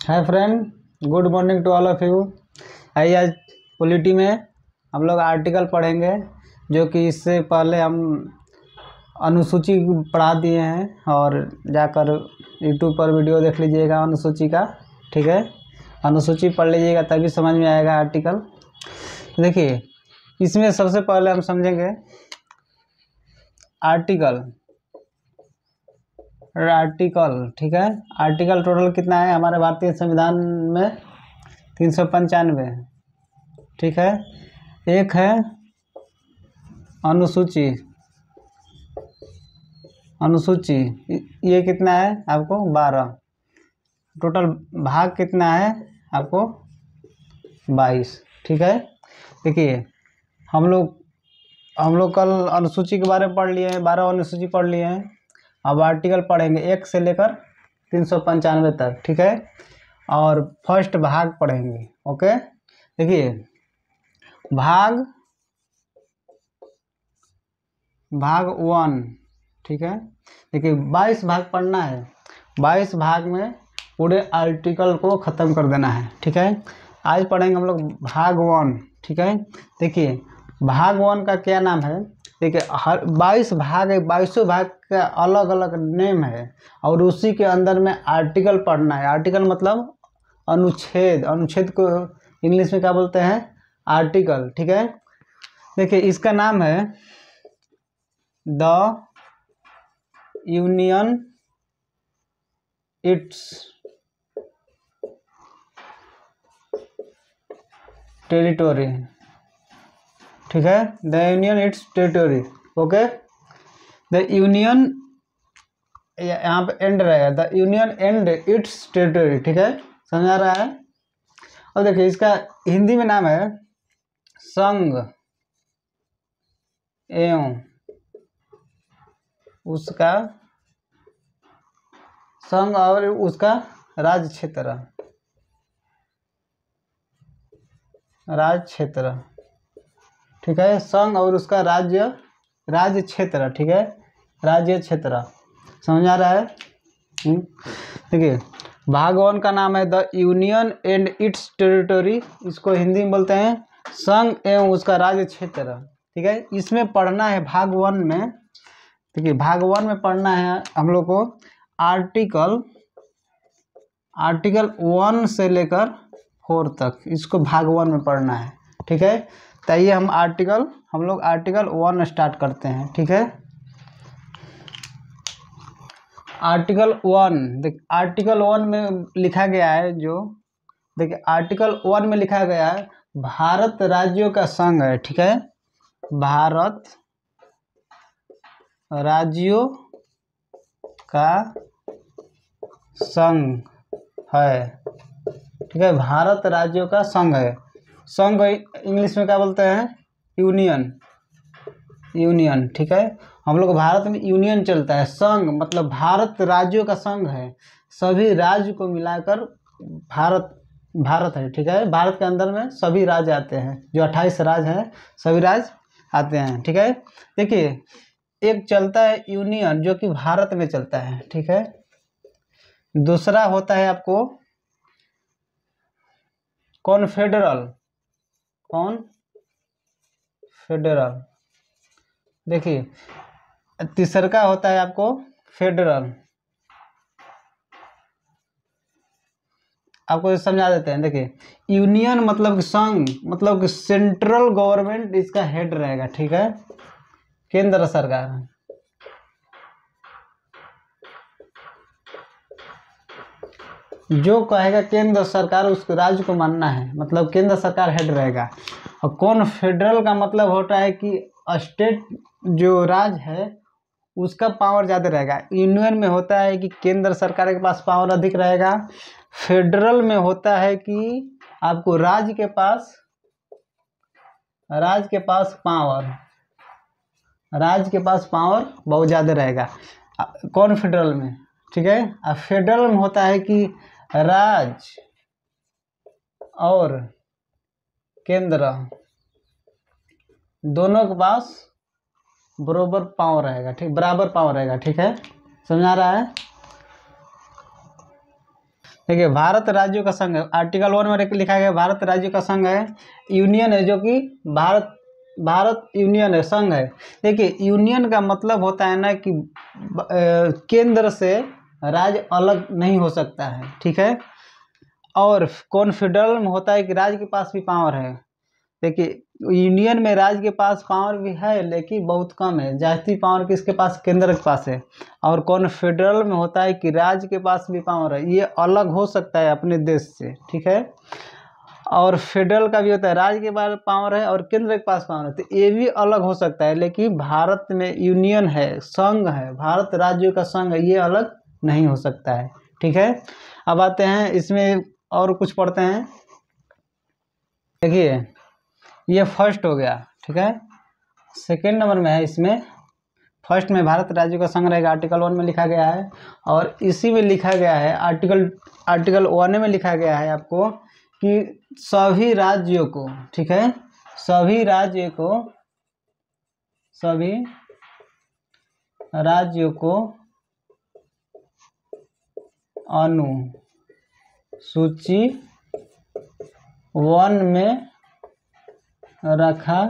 Hi friend, good morning to all of you. आइए आज polity में हम लोग आर्टिकल पढ़ेंगे, जो कि इससे पहले हम अनुसूची पढ़ा दिए हैं और जाकर यूट्यूब पर वीडियो देख लीजिएगा अनुसूची का। ठीक है, अनुसूची पढ़ लीजिएगा तभी समझ में आएगा आर्टिकल। देखिए, इसमें सबसे पहले हम समझेंगे आर्टिकल। ठीक है, आर्टिकल टोटल कितना है हमारे भारतीय संविधान में? 395। ठीक है, एक है अनुसूची। ये कितना है आपको? 12। टोटल भाग कितना है आपको? 22। ठीक है, देखिए हम लोग कल अनुसूची के बारे में पढ़ लिए हैं, 12 अनुसूची पढ़ लिए हैं। अब आर्टिकल पढ़ेंगे 1 से लेकर 395 तक। ठीक है, और फर्स्ट भाग पढ़ेंगे। ओके, देखिए भाग 1। ठीक है, देखिए 22 भाग पढ़ना है। 22 भाग में पूरे आर्टिकल को ख़त्म कर देना है। ठीक है, आज पढ़ेंगे हम लोग भाग 1। ठीक है, देखिए भाग 1 का क्या नाम है? देखिए हर 22 भाग है, 22 भाग का अलग अलग नेम है और उसी के अंदर में आर्टिकल पढ़ना है। आर्टिकल मतलब अनुच्छेद। अनुच्छेद को इंग्लिश में क्या बोलते हैं? आर्टिकल। ठीक है, देखिए इसका नाम है द यूनियन इट्स टेरिटोरी। ठीक है, the union it's territory. Okay, the union, यहाँ पे एंड रहेगा, the union and it's territory. ठीक है, समझ आ रहा है? और देखिए इसका हिंदी में नाम है संघ एवं उसका संघ और उसका राज्य क्षेत्र। ठीक है, संघ और उसका राज्य क्षेत्र। ठीक है, राज्य क्षेत्र। समझ आ रहा है? देखिए भाग 1 का नाम है the union and it's territory. इसको हिंदी में बोलते हैं संघ एवं उसका राज्य क्षेत्र। ठीक है, इसमें पढ़ना है भाग 1 में। देखिए भाग 1 में पढ़ना है हम लोग को आर्टिकल 1 से लेकर 4 तक। इसको भाग 1 में पढ़ना है। ठीक है, तो ये हम लोग आर्टिकल 1 स्टार्ट करते हैं। ठीक है, आर्टिकल 1। देख आर्टिकल 1 में लिखा गया है, जो देखिए आर्टिकल 1 में लिखा गया है भारत राज्यों का संघ है। ठीक है, भारत राज्यों का संघ है। ठीक है, भारत राज्यों का संघ है। संघ इंग्लिश में क्या बोलते हैं? यूनियन। ठीक है, हम लोग भारत में यूनियन चलता है। संघ मतलब भारत राज्यों का संघ है, सभी राज्य को मिलाकर भारत है। ठीक है, भारत के अंदर में सभी राज्य आते हैं, जो 28 राज्य हैं सभी राज्य आते हैं। ठीक है, देखिए एक चलता है यूनियन जो कि भारत में चलता है। ठीक है, दूसरा होता है आपको कॉन्फेडरल। देखिए तीसरा का होता है आपको फेडरल। आपको समझा देते हैं। देखिए यूनियन मतलब कि संघ, मतलब कि सेंट्रल गवर्नमेंट इसका हेड रहेगा। ठीक है, केंद्र सरकार। जो कहेगा केंद्र सरकार, उस राज्य को मानना है, मतलब केंद्र सरकार हेड रहेगा। और कॉन्फेडरल का मतलब होता है कि स्टेट जो राज्य है उसका पावर ज़्यादा रहेगा। यूनियन में होता है कि केंद्र सरकार के पास पावर अधिक रहेगा। फेडरल में होता है कि आपको राज्य के पास पावर बहुत ज़्यादा रहेगा कॉन्फेडरल में। ठीक है, और फेडरल में होता है कि राज्य और केंद्र दोनों के पास बराबर पावर रहेगा। ठीक है, समझ आ रहा है? देखिए भारत राज्यों का संघ है, आर्टिकल 1 में लिखा गया भारत राज्यों का संघ है। यूनियन है जो कि भारत यूनियन है, संघ है। देखिए यूनियन का मतलब होता है ना कि केंद्र से राज्य अलग नहीं हो सकता है, ठीक है। और कॉन्फेडरल में होता है कि राज्य के पास भी पावर है। देखिए यूनियन में राज्य के पास पावर भी है लेकिन बहुत कम है, जास्ती पावर किसके पास, केंद्र के पास है। और कॉन्फेडरल में होता है कि राज्य के पास भी पावर है, ये अलग हो सकता है अपने देश से, ठीक है। और फेडरल का भी होता है, राज्य के पास पावर है और केंद्र के पास पावर है, तो ये भी अलग हो सकता है। लेकिन भारत में यूनियन है, संघ है, भारत राज्यों का संघ है, ये अलग नहीं हो सकता है, ठीक है। अब आते हैं इसमें और कुछ पढ़ते हैं। देखिए ये फर्स्ट हो गया, ठीक है। सेकेंड नंबर में है, इसमें फर्स्ट में भारत राज्यों का संघ रहेगा, आर्टिकल 1 में लिखा गया है। और इसी में लिखा गया है आर्टिकल 1 में लिखा गया है आपको कि सभी राज्यों को, ठीक है, सभी राज्यों को अनुसूची 1 में रखा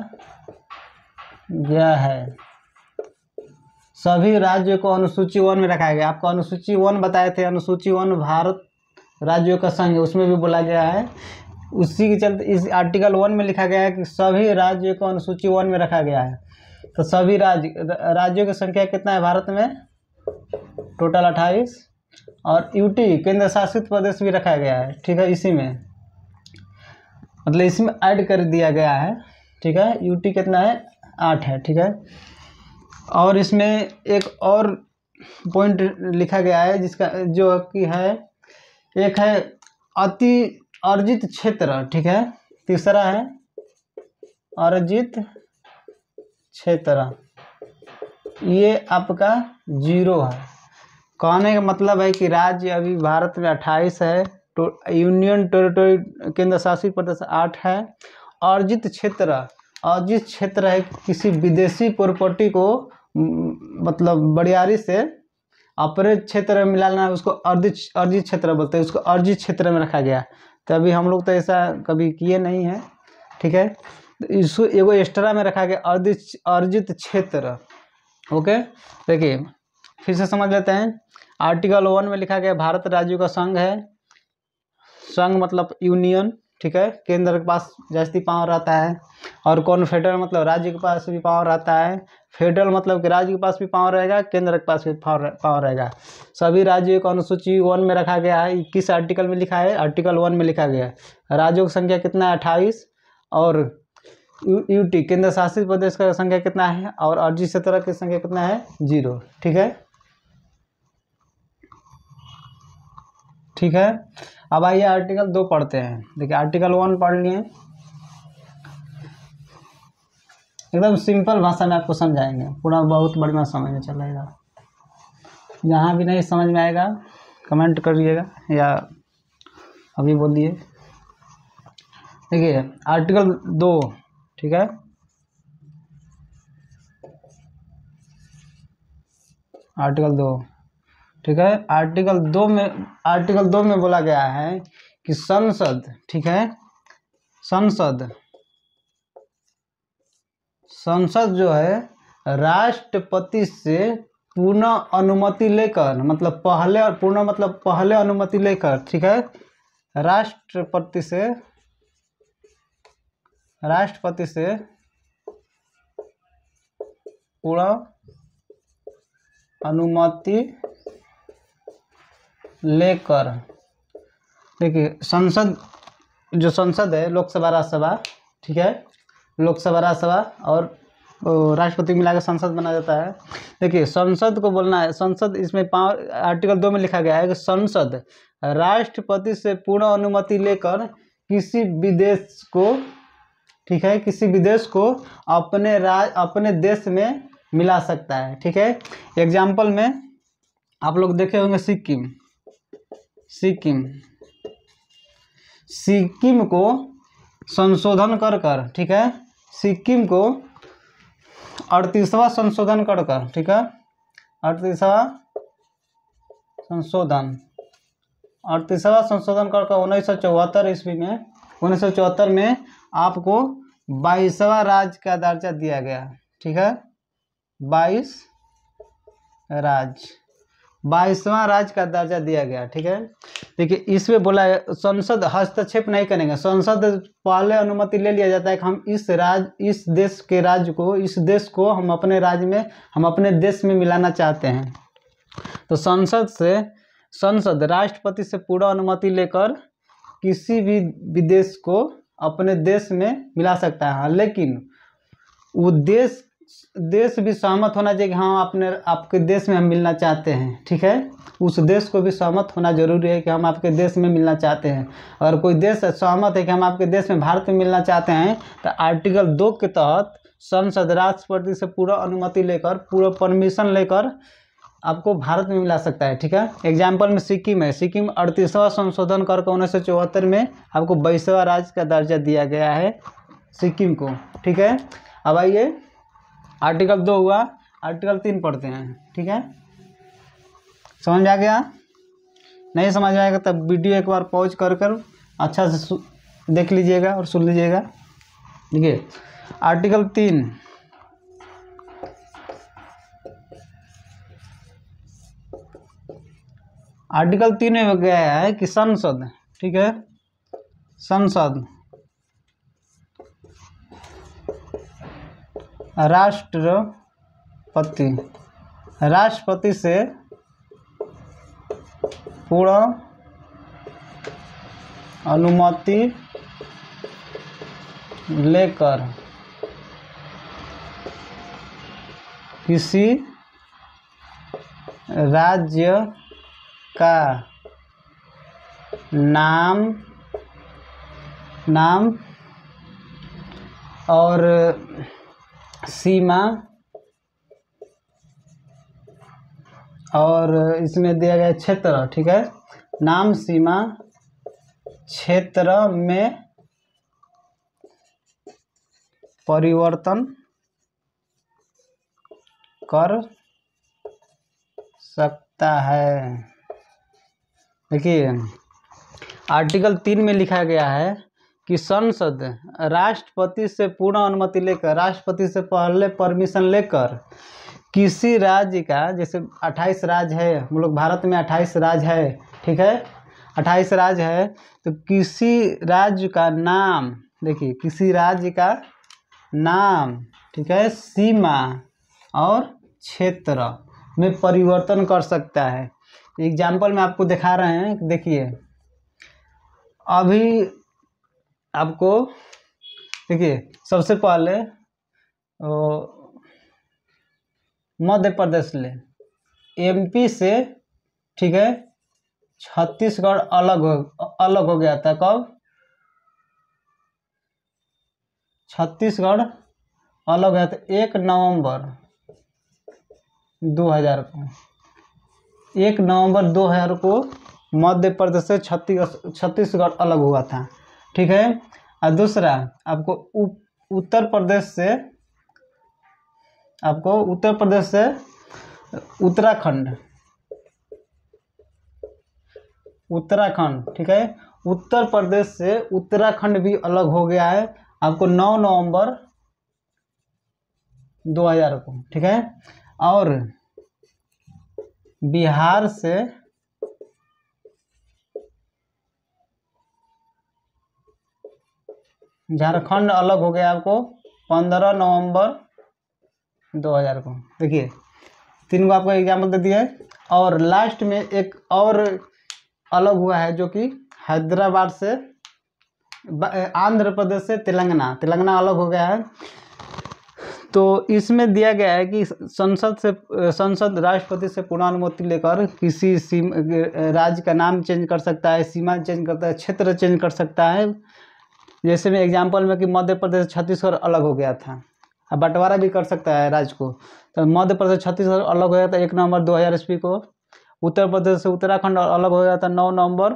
गया है। सभी राज्यों को अनुसूची 1 में रखा गया। आपको अनुसूची 1 बताए थे, अनुसूची 1 भारत राज्यों का संघ है, उसमें भी बोला गया है। उसी के चलते इस आर्टिकल 1 में लिखा गया है कि सभी राज्यों को अनुसूची 1 में रखा गया है। तो सभी राज्यों की संख्या कितना है भारत में, टोटल 28। और यूटी केंद्र शासित प्रदेश भी रखा गया है, ठीक है। इसी में मतलब इसमें ऐड कर दिया गया है, ठीक है। यूटी कितना है, 8 है, ठीक है। और इसमें एक और पॉइंट लिखा गया है जिसका जो कि है, एक है अति अर्जित क्षेत्र, ठीक है। तीसरा है अर्जित क्षेत्र, ये आपका 0 है। कहने का मतलब है कि राज्य अभी भारत में 28 है, तो यूनियन टेरिटरी केंद्र शासित प्रदेश 8 है। अर्जित क्षेत्र है किसी विदेशी प्रॉपर्टी को मतलब बड़ियारी से अपने क्षेत्र में मिलाना है, उसको अर्जित क्षेत्र बोलते हैं, उसको अर्जित क्षेत्र में रखा गया। तो अभी हम लोग तो ऐसा कभी किए नहीं है, ठीक है। इसको एगो एक्स्ट्रा में रखा गया, अर्जित क्षेत्र, ओके। देखिए फिर से समझ लेते हैं। आर्टिकल 1 में लिखा गया भारत राज्यों का संघ है, संघ मतलब यूनियन, ठीक है, केंद्र के पास जास्ती पावर रहता है। और कॉन्फेडरल मतलब राज्य के पास भी पावर रहता है। फेडरल मतलब कि राज्य के पास भी पावर रहेगा, केंद्र के पास भी पावर रहेगा। सभी राज्यों को अनुसूची 1 में रखा गया है। किस आर्टिकल में लिखा है, आर्टिकल 1 में लिखा गया है। राज्यों की संख्या कितना है, 28। और यूटी केंद्र शासित प्रदेश का संख्या कितना है, और अर्जित क्षेत्र की संख्या कितना है, 0, ठीक है, ठीक है। अब आइए आर्टिकल 2 पढ़ते हैं। देखिए आर्टिकल 1 पढ़ लिए, एकदम सिंपल भाषा में आपको समझाएंगे, पूरा बहुत बढ़िया समझ में चलेगा। जहाँ भी नहीं समझ में आएगा कमेंट करिएगा या अभी बोलिए। देखिए आर्टिकल 2, ठीक है, आर्टिकल 2, ठीक है। आर्टिकल 2 में बोला गया है कि संसद, ठीक है, संसद जो है राष्ट्रपति से पूर्ण अनुमति लेकर, मतलब पहले अनुमति लेकर, ठीक है, राष्ट्रपति से पूर्ण अनुमति लेकर। देखिए जो संसद है, लोकसभा राज्यसभा, ठीक है, लोकसभा राज्यसभा और राष्ट्रपति मिलाकर संसद बना जाता है। देखिए संसद को बोलना है, संसद इसमें आर्टिकल 2 में लिखा गया है कि संसद राष्ट्रपति से पूर्ण अनुमति लेकर किसी विदेश को, ठीक है, किसी विदेश को अपने देश में मिला सकता है, ठीक है। एग्जाम्पल में आप लोग देखे होंगे सिक्किम को संशोधन कर, ठीक है, सिक्किम को 38वां संशोधन कर, ठीक है, 38वां संशोधन 38वां संशोधन कर 1974 ईस्वी में 1974 में आपको 22वां राज्य का दर्जा दिया गया। ठीक है, 22वां राज्य का दर्जा दिया गया। ठीक है, देखिए इसमें बोला है संसद हस्तक्षेप नहीं करेंगे। संसद पहले अनुमति ले लिया जाता है कि हम इस देश के राज्य को, इस देश को हम अपने राज्य में, हम अपने देश में मिलाना चाहते हैं। तो संसद राष्ट्रपति से पूरा अनुमति लेकर किसी भी विदेश को अपने देश में मिला सकता है, लेकिन वो देश भी सहमत होना चाहिए कि हाँ आपके देश में हम मिलना चाहते हैं। ठीक है, उस देश को भी सहमत होना जरूरी है कि हम आपके देश में मिलना चाहते हैं। अगर कोई देश सहमत है कि हम आपके देश में, भारत में मिलना चाहते हैं, तो आर्टिकल 2 के तहत संसद राष्ट्रपति से पूरा अनुमति लेकर, पूरा परमिशन लेकर आपको भारत में मिला सकता है। ठीक है, एग्जाम्पल में सिक्किम है। सिक्किम 38वां संशोधन करके 1974 में आपको 22वां राज्य का दर्जा दिया गया है सिक्किम को। ठीक है, अब आइए आर्टिकल 2 हुआ, आर्टिकल 3 पढ़ते हैं। ठीक है, समझ में आ गया? नहीं समझ में आएगा तब वीडियो एक बार पॉज कर अच्छा से देख लीजिएगा और सुन लीजिएगा। देखिए आर्टिकल 3, आर्टिकल 3 में गया है कि संसद, ठीक है, संसद राष्ट्रपति से पूर्ण अनुमति लेकर किसी राज्य का नाम और सीमा, और इसमें दिया गया क्षेत्र। ठीक है, नाम, सीमा, क्षेत्र में परिवर्तन कर सकता है। देखिए आर्टिकल 3 में लिखा गया है कि संसद राष्ट्रपति से पूर्ण अनुमति लेकर, राष्ट्रपति से पहले परमिशन लेकर किसी राज्य का, जैसे 28 राज्य है, हम लोग भारत में 28 राज्य है। ठीक है, 28 राज्य है, तो किसी राज्य का नाम, देखिए किसी राज्य का नाम, ठीक है, सीमा और क्षेत्र में परिवर्तन कर सकता है। एग्जाम्पल में आपको दिखा रहे हैं, देखिए अभी आपको, देखिए सबसे पहले मध्य प्रदेश ले, एमपी से, ठीक है, छत्तीसगढ़ अलग हो गया था। कब? छत्तीसगढ़ अलग है तो 1 नवंबर 2000 को, 1 नवंबर 2000 को मध्य प्रदेश से छत्तीसगढ़ अलग हुआ था। ठीक है, और दूसरा आपको उत्तर प्रदेश से उत्तराखंड, ठीक है, उत्तर प्रदेश से उत्तराखंड भी अलग हो गया है आपको 9 नवंबर 2000 को। ठीक है, और बिहार से झारखंड अलग हो गया आपको 15 नवंबर 2000 को। देखिए 3 को आपको एग्जाम्पल दे दिया है, और लास्ट में एक और अलग हुआ है जो कि हैदराबाद से, आंध्र प्रदेश से तेलंगाना अलग हो गया है। तो इसमें दिया गया है कि संसद राष्ट्रपति से पूर्ण अनुमति लेकर किसी राज्य का नाम चेंज कर सकता है, सीमा चेंज करता है, क्षेत्र चेंज कर सकता है। जैसे में एग्जाम्पल में कि मध्य प्रदेश छत्तीसगढ़ अलग हो गया था, अब बंटवारा भी कर सकता है राज्य को। तो मध्य प्रदेश छत्तीसगढ़ अलग हो गया था 1 नवंबर 2000 ईस्वी को। उत्तर प्रदेश से उत्तराखंड अलग हो गया था 9 नवंबर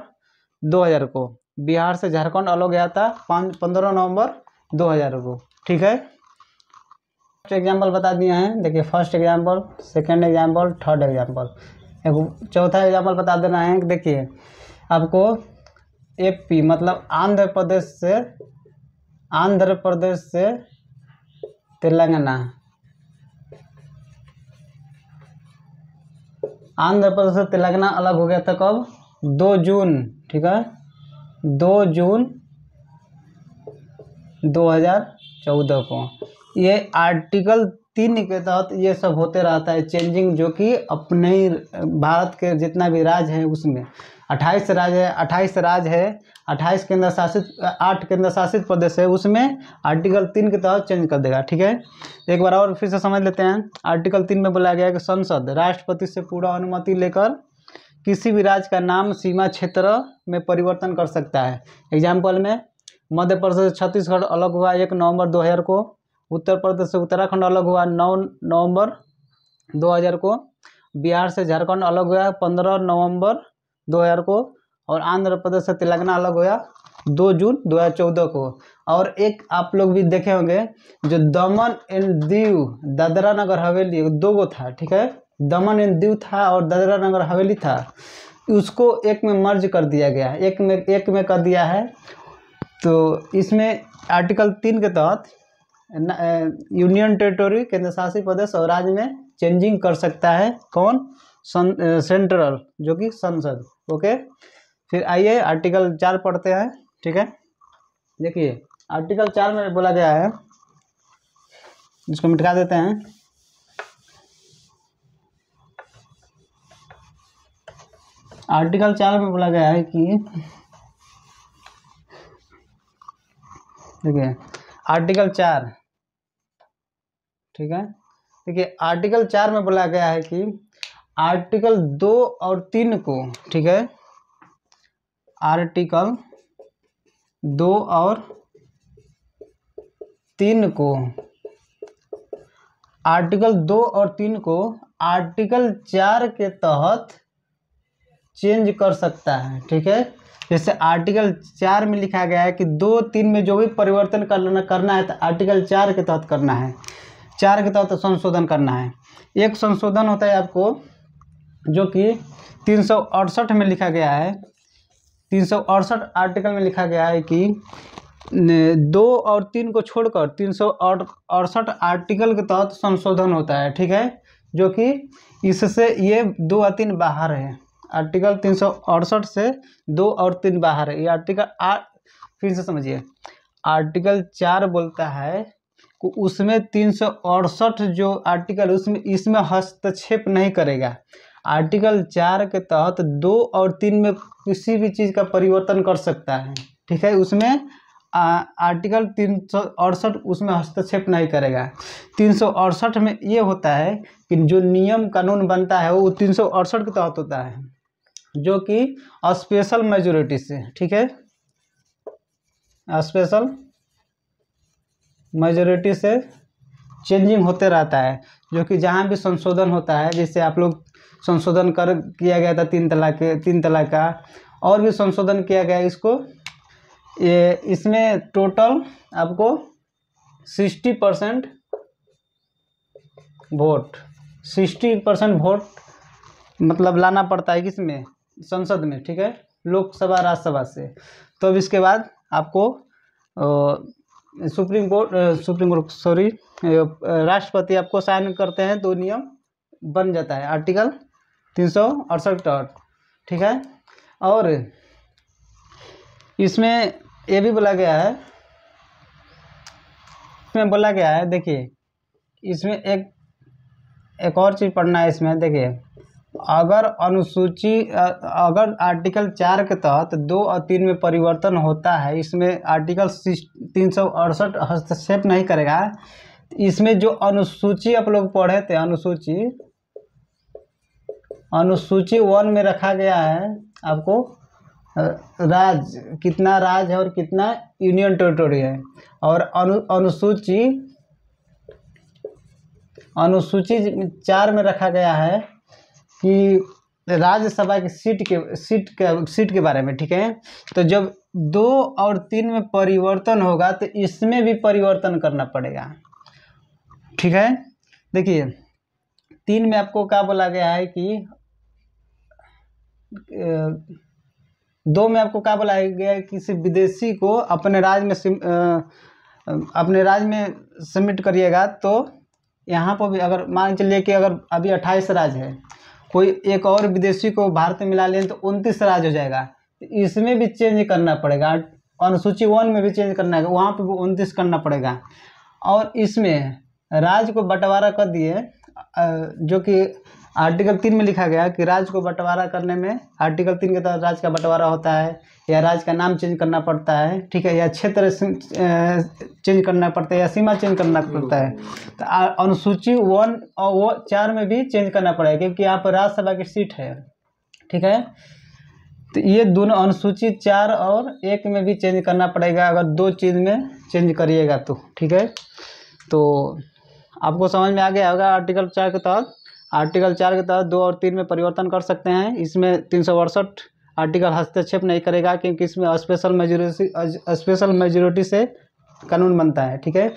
2000 को। बिहार से झारखंड अलग गया था 15 नवंबर 2000 को। ठीक है, एग्जाम्पल बता दिए हैं। देखिए first example, second example, third example, एक चौथा एग्जाम्पल बता देना है। देखिए आपको एपी मतलब आंध्र प्रदेश से तेलंगाना, आंध्र प्रदेश से तेलंगाना अलग हो गया था कब? 2 जून, ठीक है, 2 जून 2014 को। ये आर्टिकल 3 के तहत ये सब होते रहता है चेंजिंग, जो कि अपने भारत के जितना भी राज्य है उसमें 28 राज्य है, 28 केंद्र शासित 8 केंद्र शासित प्रदेश है, उसमें आर्टिकल 3 के तहत चेंज कर देगा, ठीक है। एक बार और फिर से समझ लेते हैं। आर्टिकल 3 में बोला गया है कि संसद राष्ट्रपति से पूरा अनुमति लेकर किसी भी राज्य का नाम सीमा क्षेत्र में परिवर्तन कर सकता है। एग्जाम्पल में मध्य प्रदेश से छत्तीसगढ़ अलग हुआ 1 नवंबर 2000 को, उत्तर प्रदेश से उत्तराखंड अलग हुआ 9 नवंबर 2000 को, बिहार से झारखंड अलग हुआ 15 नवंबर 2000 को, और आंध्र प्रदेश से तेलंगाना अलग हुआ 2 जून 2014 को। और एक आप लोग भी देखे होंगे जो दमन एंड दीव दादरा नगर हवेली 2 गो था, ठीक है, दमन एंड दीव था और दादरा नगर हवेली था, उसको एक में मर्ज कर दिया गया, एक में कर दिया है। तो इसमें आर्टिकल 3 के तहत यूनियन टेरिटोरी केंद्र शासित प्रदेश और राज्य में चेंजिंग कर सकता है कौन? सेंट्रल, जो कि संसद। ओके, फिर आइए आर्टिकल 4 पढ़ते हैं, ठीक है। देखिए आर्टिकल 4 में बोला गया है, इसको मिटा देते हैं। आर्टिकल 4 में बोला गया है कि देखिए आर्टिकल 4, ठीक है, देखिए आर्टिकल 4 में बोला गया है कि आर्टिकल 2 और 3 को, ठीक है, आर्टिकल 2 और 3 को, आर्टिकल 2 और 3 को आर्टिकल 4 के तहत चेंज कर सकता है, ठीक है। जैसे आर्टिकल 4 में लिखा गया है कि 2, 3 में जो भी परिवर्तन करना है तो आर्टिकल 4 के तहत करना है, 4 के तहत संशोधन करना है। एक संशोधन होता है आपको जो कि 368 में लिखा गया है, 368 आर्टिकल में लिखा गया है कि 2 और 3 को छोड़कर 368 आर्टिकल के तहत संशोधन होता है, ठीक है, जो कि इससे ये 2 और 3 बाहर है। आर्टिकल 368 से 2 और 3 बाहर है। ये आर्टिकल फिर से समझिए, आर्टिकल 4 बोलता है कि उसमें 368 जो आर्टिकल उसमें इसमें हस्तक्षेप नहीं करेगा। आर्टिकल 4 के तहत 2 और 3 में किसी भी चीज़ का परिवर्तन कर सकता है, ठीक है, उसमें आर्टिकल 368 उसमें हस्तक्षेप नहीं करेगा। 368 में ये होता है कि जो नियम कानून बनता है वो 368 के तहत होता है, जो कि स्पेशल मेजोरिटी से, ठीक है, स्पेशल मेजोरिटी से चेंजिंग होते रहता है, जो कि जहाँ भी संशोधन होता है, जैसे आप लोग संशोधन किया गया था 3 तलाक का, और भी संशोधन किया गया इसको, ये इसमें टोटल आपको 60% वोट मतलब लाना पड़ता है किसमें? संसद में, ठीक है, लोकसभा राज्यसभा से। तो अब इसके बाद आपको राष्ट्रपति आपको साइन करते हैं तो नियम बन जाता है, आर्टिकल 368, ठीक है। और इसमें ये भी बोला गया है, देखिए इसमें एक और चीज़ पढ़ना है इसमें। देखिए अगर आर्टिकल 4 के तहत 2 और 3 में परिवर्तन होता है, इसमें आर्टिकल 368 हस्तक्षेप नहीं करेगा। इसमें जो अनुसूची आप लोग पढ़े थे, अनुसूची 1 में रखा गया है आपको कितना राज्य है और कितना यूनियन टेरिटोरी है, और अनुसूची 4 में रखा गया है कि राज्यसभा की सीट के बारे में, ठीक है। तो जब 2 और 3 में परिवर्तन होगा तो इसमें भी परिवर्तन करना पड़ेगा, ठीक है। देखिए 3 में आपको क्या बोला गया है कि 2 में आपको क्या बोला गया है, किसी विदेशी को अपने राज्य में सबमिट करिएगा, तो यहाँ पर भी अगर मान चलिए कि अगर अभी 28 राज्य है, कोई एक और विदेशी को भारत में मिला लें तो 29 राज्य हो जाएगा। इसमें भी चेंज करना पड़ेगा, अनुसूची 1 में भी चेंज करना है, वहाँ पर भी 29 करना पड़ेगा। और इसमें राज्य को बंटवारा कर दिए, जो कि आर्टिकल 3 में लिखा गया कि राज्य को बंटवारा करने में आर्टिकल 3 के तहत राज्य का बंटवारा होता है, या राज्य का नाम चेंज करना पड़ता है, ठीक है, या क्षेत्र चेंज करना पड़ता है, या सीमा चेंज करना पड़ता है। तो अनुसूची 1 और वो 4 में भी चेंज करना पड़ेगा, क्योंकि यहाँ पर राज्यसभा की सीट है, ठीक है। तो ये दोनों अनुसूची 4 और 1 में भी चेंज करना पड़ेगा, अगर 2 चीज़ में चेंज करिएगा तो, ठीक है। तो आपको समझ में आ गया होगा। आर्टिकल 4 के तहत 2 और 3 में परिवर्तन कर सकते हैं। इसमें 368 आर्टिकल हस्तक्षेप नहीं करेगा, क्योंकि इसमें स्पेशल मेजोरिटी से कानून बनता है, ठीक है।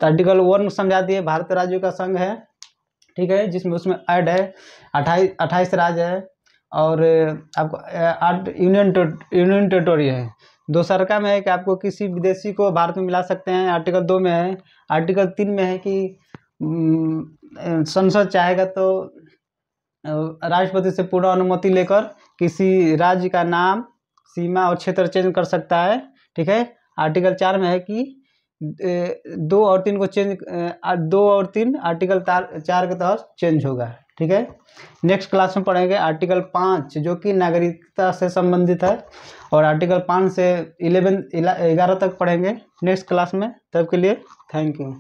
तो आर्टिकल 1 समझा दिए, भारत राज्यों का संघ है, ठीक है, जिसमें उसमें ऐड है 28 राज्य है, और आपको 8 यूनियन टेरिटोरी है। दूसरका में है कि आपको किसी विदेशी को भारत में मिला सकते हैं, आर्टिकल 2 में है। आर्टिकल 3 में है कि संसद चाहेगा तो राष्ट्रपति से पूर्ण अनुमति लेकर किसी राज्य का नाम, सीमा और क्षेत्र चेंज कर सकता है, ठीक है। आर्टिकल 4 में है कि 2 और 3 को चेंज 2 और 3 आर्टिकल 4 के तहत चेंज होगा, ठीक है। नेक्स्ट क्लास में पढ़ेंगे आर्टिकल 5 जो कि नागरिकता से संबंधित है, और आर्टिकल 5 से 11 तक पढ़ेंगे नेक्स्ट क्लास में। तब के लिए थैंक यू।